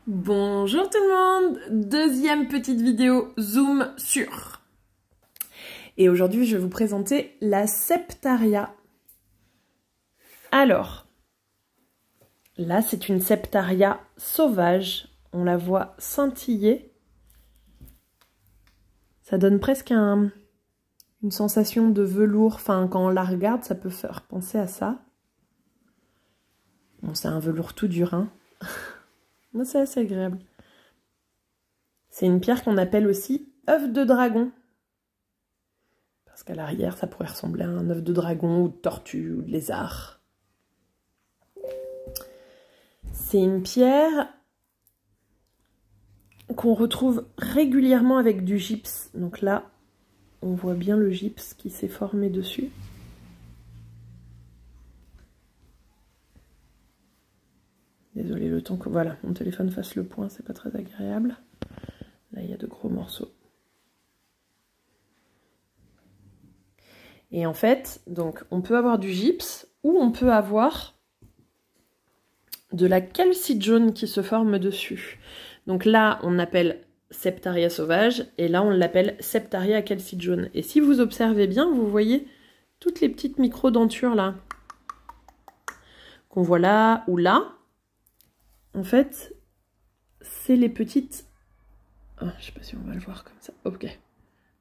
Bonjour tout le monde, deuxième petite vidéo zoom sur. Et aujourd'hui je vais vous présenter la Septaria. Alors, là c'est une Septaria sauvage, on la voit scintiller. Ça donne presque une sensation de velours, enfin quand on la regarde ça peut faire penser à ça. Bon c'est un velours tout dur hein. C'est assez agréable. C'est une pierre qu'on appelle aussi œuf de dragon. Parce qu'à l'arrière, ça pourrait ressembler à un œuf de dragon ou de tortue ou de lézard. C'est une pierre qu'on retrouve régulièrement avec du gypse. Donc là, on voit bien le gypse qui s'est formé dessus. Désolée, le temps que voilà, mon téléphone fasse le point, c'est pas très agréable. Là, il y a de gros morceaux. Et en fait, donc, on peut avoir du gypse ou on peut avoir de la calcite jaune qui se forme dessus. Donc là, on appelle Septaria sauvage et là, on l'appelle Septaria calcite jaune. Et si vous observez bien, vous voyez toutes les petites micro-dentures là qu'on voit là ou là. En fait, c'est les petites... Oh, je sais pas si on va le voir comme ça. Ok.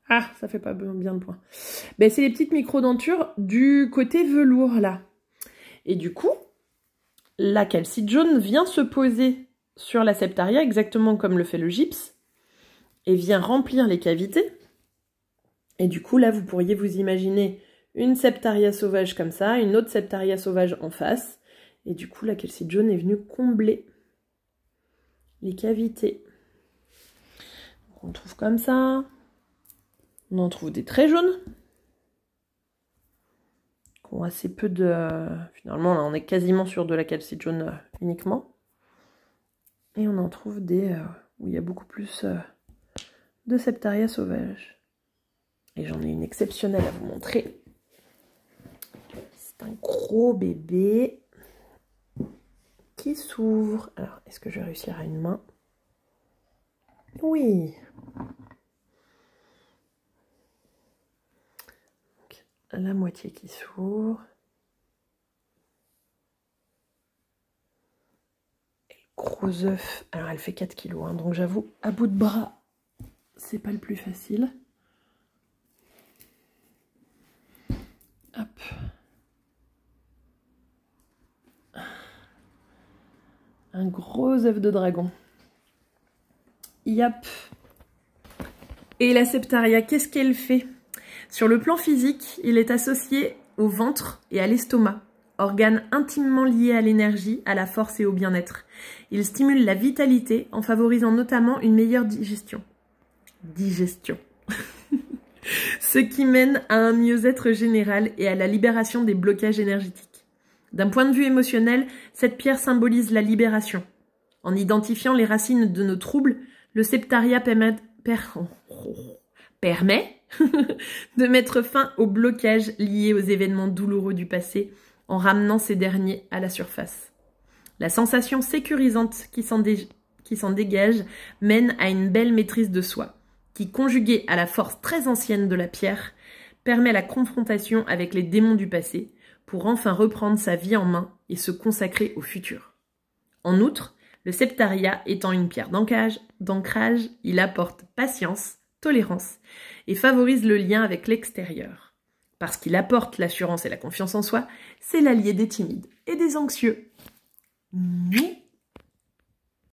Ah, ça fait pas bien le point. Ben, c'est les petites micro-dentures du côté velours, là. Et du coup, la calcite jaune vient se poser sur la Septaria, exactement comme le fait le gypse, et vient remplir les cavités. Et du coup, là, vous pourriez vous imaginer une Septaria sauvage comme ça, une autre Septaria sauvage en face. Et du coup, la calcite jaune est venue combler les cavités. Donc, on trouve comme ça. On en trouve des très jaunes. Qui ont assez peu de... Finalement, là, on est quasiment sur de la calcite jaune uniquement. Et on en trouve des où il y a beaucoup plus de Septaria sauvage. Et j'en ai une exceptionnelle à vous montrer. C'est un gros bébé qui s'ouvre. Alors, est-ce que je vais réussir à une main? Oui. Donc, la moitié qui s'ouvre. Et le gros œuf. Alors, elle fait 4 kg, hein, donc j'avoue, à bout de bras, c'est pas le plus facile. Hop. Un gros œuf de dragon. Yep. Et la Septaria, qu'est-ce qu'elle fait? Sur le plan physique, il est associé au ventre et à l'estomac, organes intimement liés à l'énergie, à la force et au bien-être. Il stimule la vitalité en favorisant notamment une meilleure digestion. Ce qui mène à un mieux-être général et à la libération des blocages énergétiques. D'un point de vue émotionnel, cette pierre symbolise la libération. En identifiant les racines de nos troubles, le Septaria permet de mettre fin aux blocages liés aux événements douloureux du passé en ramenant ces derniers à la surface. La sensation sécurisante qui s'en dégage mène à une belle maîtrise de soi, qui, conjuguée à la force très ancienne de la pierre, permet la confrontation avec les démons du passé pour enfin reprendre sa vie en main et se consacrer au futur. En outre, le Septaria étant une pierre d'ancrage, il apporte patience, tolérance et favorise le lien avec l'extérieur. Parce qu'il apporte l'assurance et la confiance en soi, c'est l'allié des timides et des anxieux.